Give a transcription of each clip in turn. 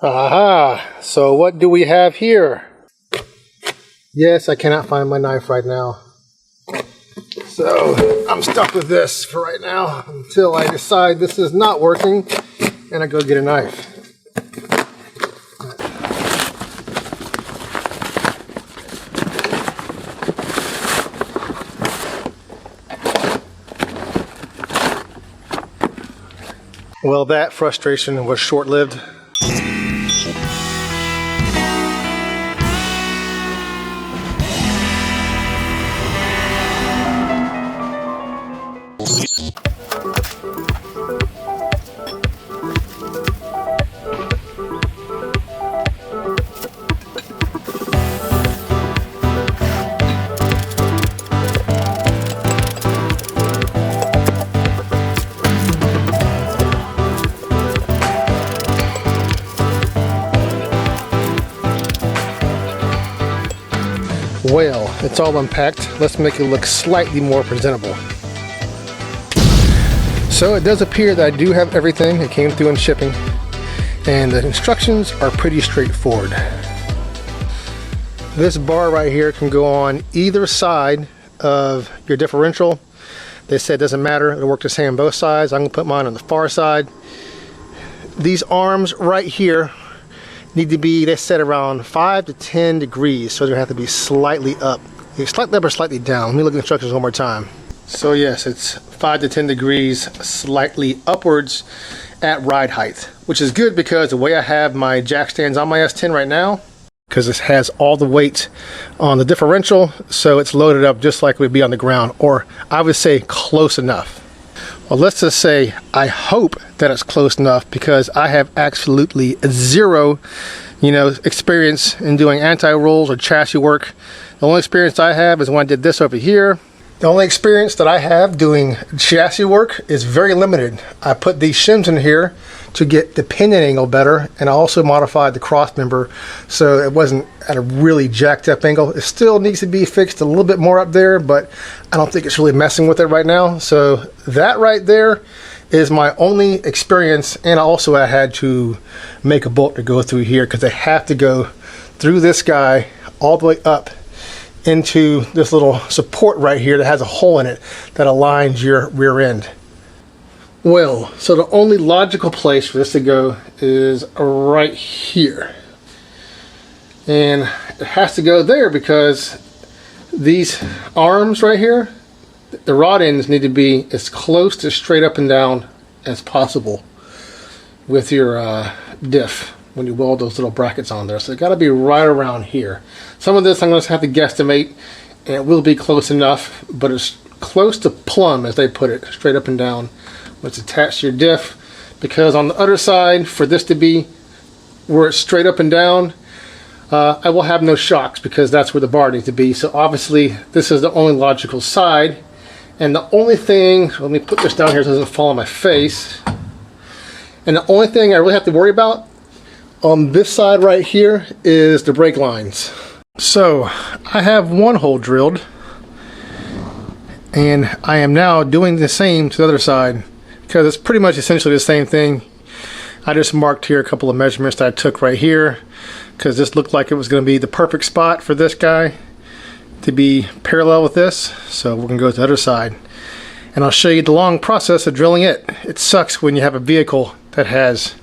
Aha! So what do we have here? Yes, I cannot find my knife right now. So I'm stuck with this for right now until I decide this is not working and I go get a knife. Well, that frustration was short-lived. Well, it's all unpacked. Let's make it look slightly more presentable. So it does appear that I do have everything. It came through in shipping, and the instructions are pretty straightforward. This bar right here can go on either side of your differential. They said it doesn't matter, it'll work the same on both sides. I'm gonna put mine on the far side. These arms right here need to be, they said, around 5 to 10 degrees, so they have to be slightly up. Slightly up or slightly down. Let me look at the instructions one more time. So yes, it's 5 to 10 degrees slightly upwards at ride height, which is good because the way I have my jack stands on my S10 right now, because this has all the weight on the differential, so it's loaded up just like it would be on the ground, or I would say close enough. Well, let's just say I hope that it's close enough, because I have absolutely zero, experience in doing anti-rolls or chassis work. The only experience I have is when I did this over here. The only experience that I have doing chassis work is very limited. I put these shims in here to get the pinion angle better, and I also modified the cross member so it wasn't at a really jacked up angle. It still needs to be fixed a little bit more up there, but I don't think it's really messing with it right now. So that right there is my only experience, and also I had to make a bolt to go through here because they have to go through this guy all the way up into this little support right here that has a hole in it that aligns your rear end. Well, so the only logical place for this to go is right here. And it has to go there because these arms right here, the rod ends need to be as close to straight up and down as possible with your diff when you weld those little brackets on there. So it got to be right around here. Some of this I'm going to have to guesstimate, and it will be close enough, but it's close to plumb, as they put it, straight up and down when it's attached to your diff, because on the other side, for this to be where it's straight up and down, I will have no shocks because that's where the bar needs to be. So obviously this is the only logical side, and the only thing, let me put this down here so it doesn't fall on my face, and the only thing I really have to worry about on this side right here is the brake lines. So I have one hole drilled, and I am now doing the same to the other side because it's pretty much essentially the same thing. I just marked here a couple of measurements that I took right here because this looked like it was going to be the perfect spot for this guy to be parallel with this. So we're going to go to the other side, and I'll show you the long process of drilling it. It sucks when you have a vehicle that has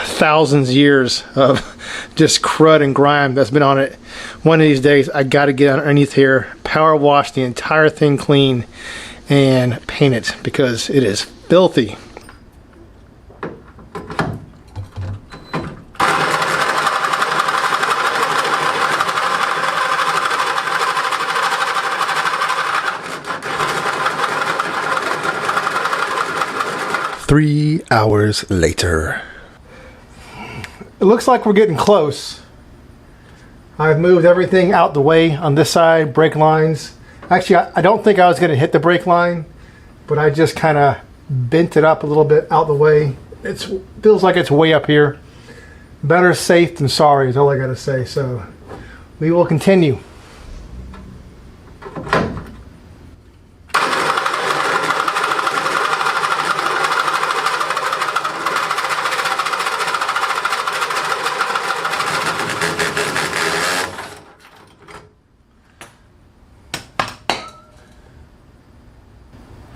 thousands of years of just crud and grime that's been on it. One of these days I got to get underneath here, power wash the entire thing clean, and paint it because it is filthy. Three hours later. It looks like we're getting close. I've moved everything out the way on this side, brake lines. Actually, I don't think I was going to hit the brake line, but I just kind of bent it up a little bit out the way. It feels like it's way up here. Better safe than sorry is all I got to say. So we will continue.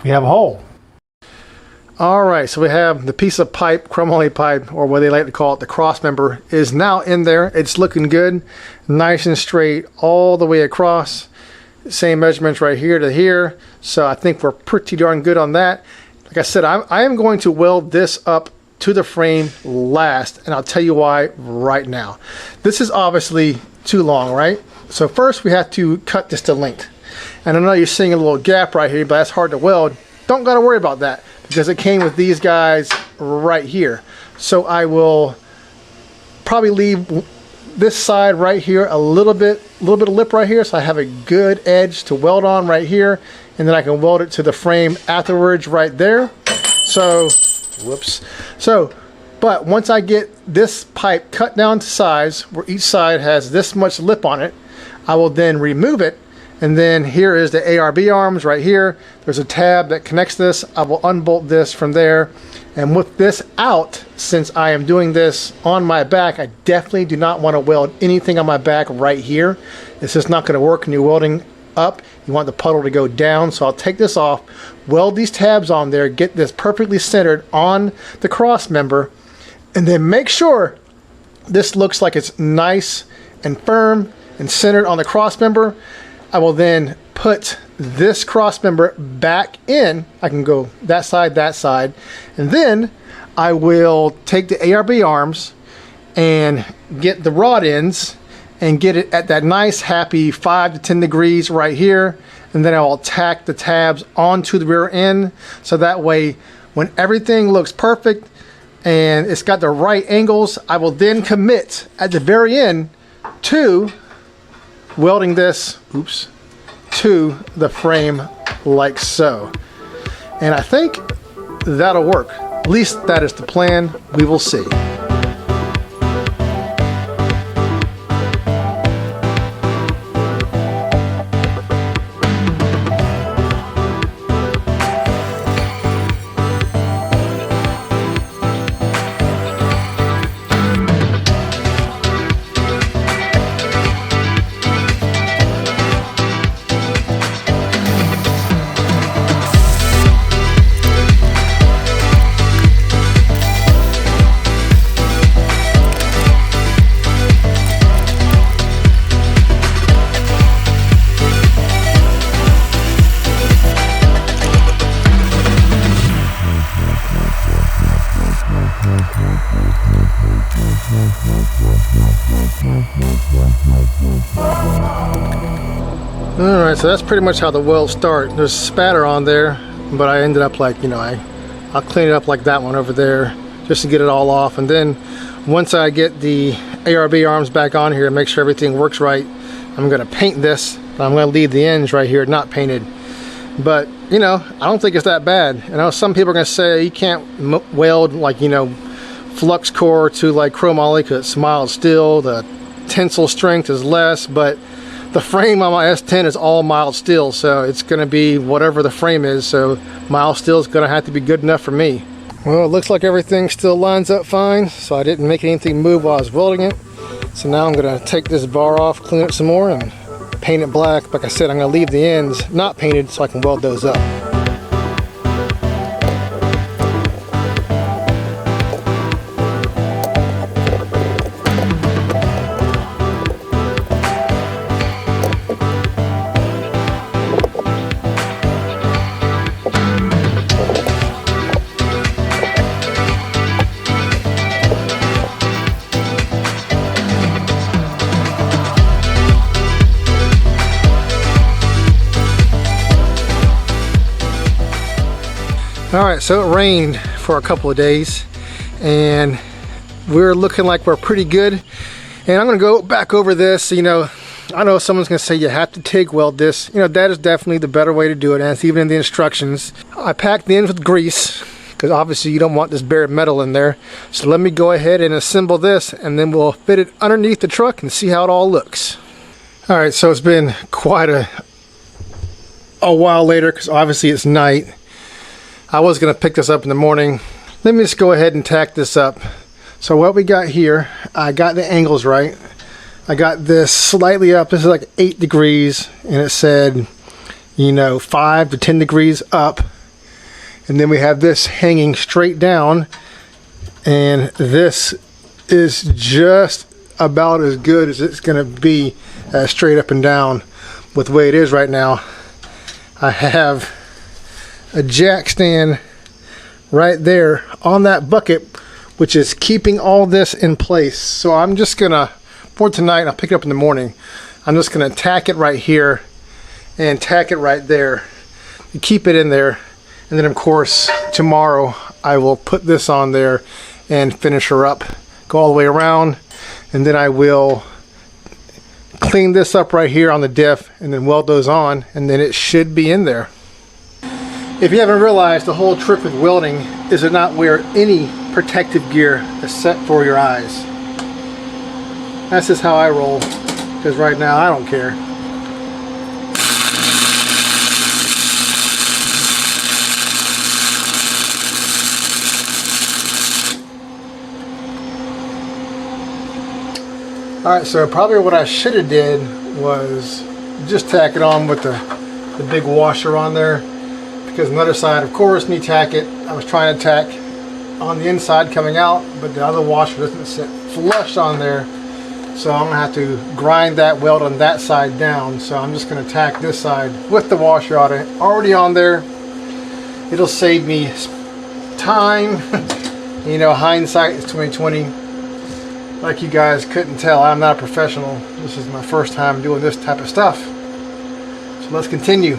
we have a hole. All right, so we have the piece of pipe, chromoly pipe, or what they like to call it, the cross member, is now in there. It's looking good, nice and straight all the way across. Same measurements right here to here. So I think we're pretty darn good on that. Like I said, I am going to weld this up to the frame last, and I'll tell you why right now. This is obviously too long, right? So first we have to cut this to length. And I know you're seeing a little gap right here, but that's hard to weld. Don't gotta worry about that because it came with these guys right here. So I will probably leave this side right here a little bit of lip right here, so I have a good edge to weld on right here, and then I can weld it to the frame afterwards right there. So, whoops. So, but once I get this pipe cut down to size, where each side has this much lip on it, I will then remove it. And then here is the ARB arms right here. There's a tab that connects this. I will unbolt this from there. And with this out, since I am doing this on my back, I definitely do not want to weld anything on my back right here. It's just not going to work when you're welding up. You want the puddle to go down. So I'll take this off, weld these tabs on there, get this perfectly centered on the cross member, and then make sure this looks like it's nice and firm and centered on the cross member. I will then put this cross member back in. I can go that side, and then I will take the ARB arms and get the rod ends and get it at that nice happy 5 to 10 degrees right here, and then I'll tack the tabs onto the rear end, so that way when everything looks perfect and it's got the right angles, I will then commit at the very end to welding this, to the frame like so. And I think that'll work. At least that is the plan. We will see. Alright, so that's pretty much how the welds start. There's spatter on there, but I ended up like, I'll clean it up like that one over there just to get it all off. And then once I get the ARB arms back on here and make sure everything works right, I'm going to paint this. I'm going to leave the ends right here not painted. But, I don't think it's that bad. I know some people are going to say you can't weld like, Flux-Core to like chromoly because it's mild steel. The tensile strength is less, but the frame on my S10 is all mild steel, so it's going to be whatever the frame is, so mild steel is going to have to be good enough for me. Well, it looks like everything still lines up fine, so I didn't make anything move while I was welding it. So now I'm going to take this bar off, clean it some more, and paint it black. Like I said, I'm going to leave the ends not painted so I can weld those up. Alright, so it rained for a couple of days and we're looking like we're pretty good. And I'm going to go back over this. I know someone's going to say you have to TIG weld this. That is definitely the better way to do it, and it's even in the instructions. I packed the ends with grease because obviously you don't want this bare metal in there. So let me go ahead and assemble this, and then we'll fit it underneath the truck and see how it all looks. Alright, so it's been quite a while later because obviously it's night. I was going to pick this up in the morning. Let me just go ahead and tack this up. So what we got here, I got the angles right. I got this slightly up. This is like 8 degrees, and it said, 5 to 10 degrees up. and then we have this hanging straight down, and this is just about as good as it's going to be straight up and down with the way it is right now. I have a jack stand right there on that bucket, which is keeping all this in place. So I'm just gonna, for tonight, I'll pick it up in the morning, I'm just gonna tack it right here and tack it right there to keep it in there. And then of course tomorrow I will put this on there and finish her up, go all the way around, and then I will clean this up right here on the diff and then weld those on, and then it should be in there. If you haven't realized, the whole trick with welding is to not wear any protective gear except for your eyes. That's just how I roll, because right now I don't care. Alright, so probably what I should have did was just tack it on with the big washer on there, because on the other side, of course, when you tack it, I was trying to tack on the inside coming out, but the other washer doesn't sit flush on there, so I'm going to have to grind that weld on that side down. So I'm just going to tack this side with the washer already on there. It'll save me time. You know, hindsight is 20/20. Like you guys couldn't tell, I'm not a professional. This is my first time doing this type of stuff. So let's continue.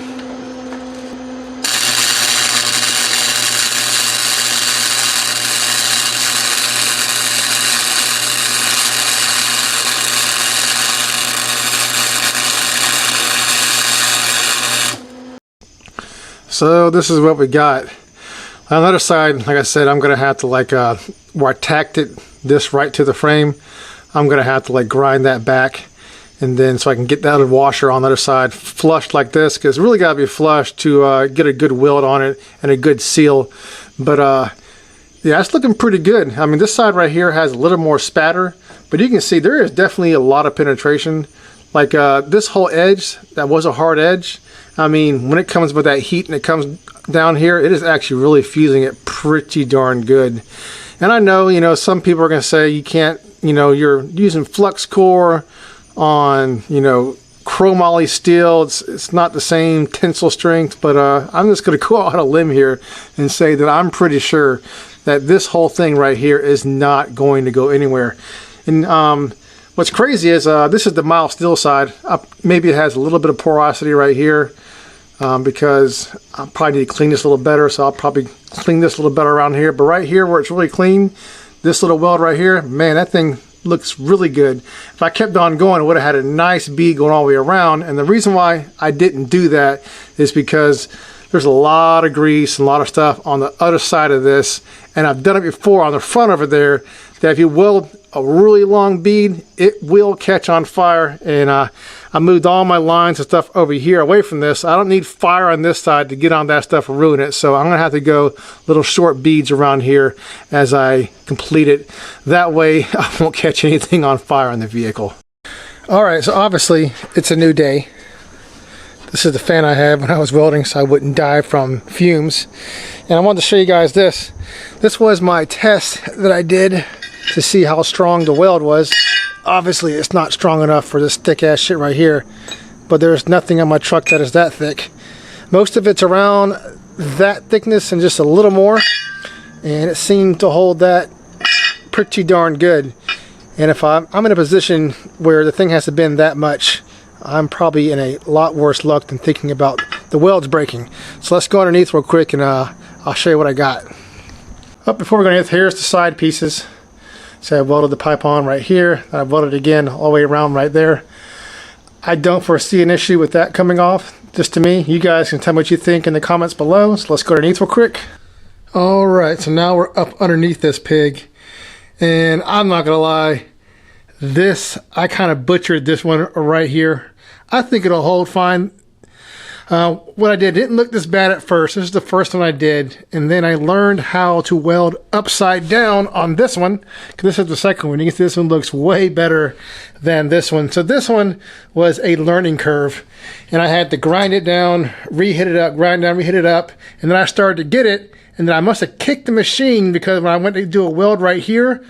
So this is what we got. On the other side, like I said, I'm gonna have to where I tacked this right to the frame, I'm gonna have to grind that back, and then so I can get that other washer on the other side flushed like this, because it's really gotta be flushed to get a good weld on it and a good seal. But yeah, it's looking pretty good. I mean, this side right here has a little more spatter, but you can see there is definitely a lot of penetration. Like this whole edge, that was a hard edge. I mean, when it comes with that heat and it comes down here, it is actually really fusing it pretty darn good. And I know, you know, some people are going to say you can't, you know, you're using Flux-Core on, you know, chromoly steel. It's not the same tensile strength, but I'm just going to go out on a limb here and say that I'm pretty sure that this whole thing right here is not going to go anywhere. And what's crazy is this is the mild steel side. Maybe it has a little bit of porosity right here, because I probably need to clean this a little better, so I'll probably clean this a little better around here. But right here where it's really clean, this little weld right here, man, that thing looks really good. If I kept on going, it would have had a nice bead going all the way around. And the reason why I didn't do that is because there's a lot of grease and a lot of stuff on the other side of this, and I've done it before on the front over there, that if you weld a really long bead, it will catch on fire. And I moved all my lines and stuff over here away from this. I don't need fire on this side to get on that stuff and ruin it, so I'm gonna have to go little short beads around here as I complete it. That way I won't catch anything on fire on the vehicle. Alright, so obviously it's a new day. This is the fan I had when I was welding so I wouldn't die from fumes. And I wanted to show you guys this. This was my test that I did to see how strong the weld was. Obviously it's not strong enough for this thick ass shit right here, but there's nothing on my truck that is that thick. Most of it's around that thickness and just a little more, and it seemed to hold that pretty darn good. And if I'm in a position where the thing has to bend that much, I'm probably in a lot worse luck than thinking about the welds breaking. So let's go underneath real quick and I'll show you what I got. Before we go underneath, here's the side pieces. So I welded the pipe on right here. I welded again all the way around right there. I don't foresee an issue with that coming off, just to me. You guys can tell me what you think in the comments below. So let's go underneath real quick. Alright, so now we're up underneath this pig. And I'm not gonna lie, I kind of butchered this one right here. I think it'll hold fine. What I did didn't look this bad at first. This is the first one I did, and then I learned how to weld upside down on this one, because this is the second one. You can see this one looks way better than this one. So this one was a learning curve, and I had to grind it down, re-hit it up, grind down, re-hit it up, and then I started to get it, and then I must have kicked the machine because when I went to do a weld right here,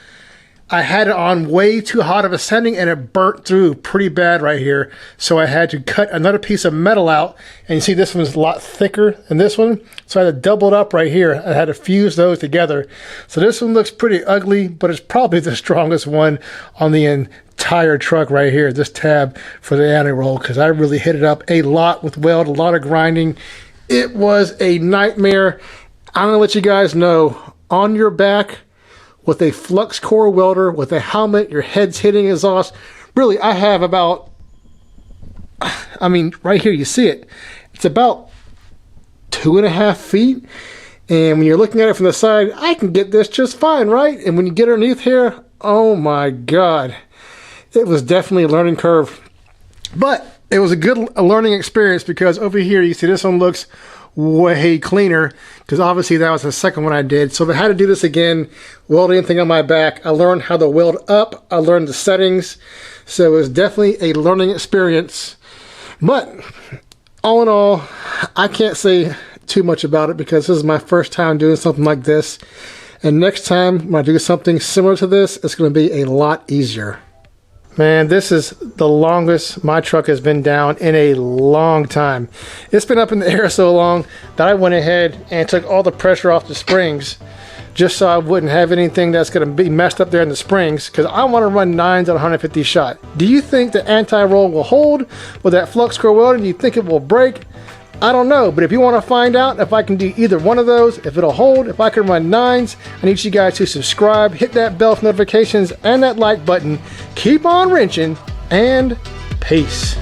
I had it on way too hot of a setting and it burnt through pretty bad right here. So I had to cut another piece of metal out, and you see this one's a lot thicker than this one. So I had to double it up right here. I had to fuse those together. So this one looks pretty ugly, but it's probably the strongest one on the entire truck right here, this tab for the anti-roll, because I really hit it up a lot with weld, a lot of grinding. It was a nightmare. I'm gonna let you guys know, on your back with a Flux-Core welder, with a helmet, your head's hitting exhaust. Really, I have about, I mean, right here, you see it. It's about 2.5 feet. And when you're looking at it from the side, I can get this just fine, right? And when you get underneath here, oh my God. It was definitely a learning curve. But it was a good learning experience, because over here, you see this one looks way cleaner, because obviously that was the second one I did. So if I had to do this again, weld anything on my back, I learned how to weld up, I learned the settings, so it was definitely a learning experience. But all in all, I can't say too much about it, because this is my first time doing something like this, and next time when I do something similar to this, it's going to be a lot easier. Man, this is the longest my truck has been down in a long time. It's been up in the air so long that I went ahead and took all the pressure off the springs, just so I wouldn't have anything that's going to be messed up there in the springs, because I want to run 9s at 150 shot. Do you think the anti-roll will hold with that Flux-Core welding? Do you think it will break? I don't know, but if you want to find out if I can do either one of those, if it'll hold, if I can run 9s, I need you guys to subscribe, hit that bell for notifications, and that like button. Keep on wrenching, and peace.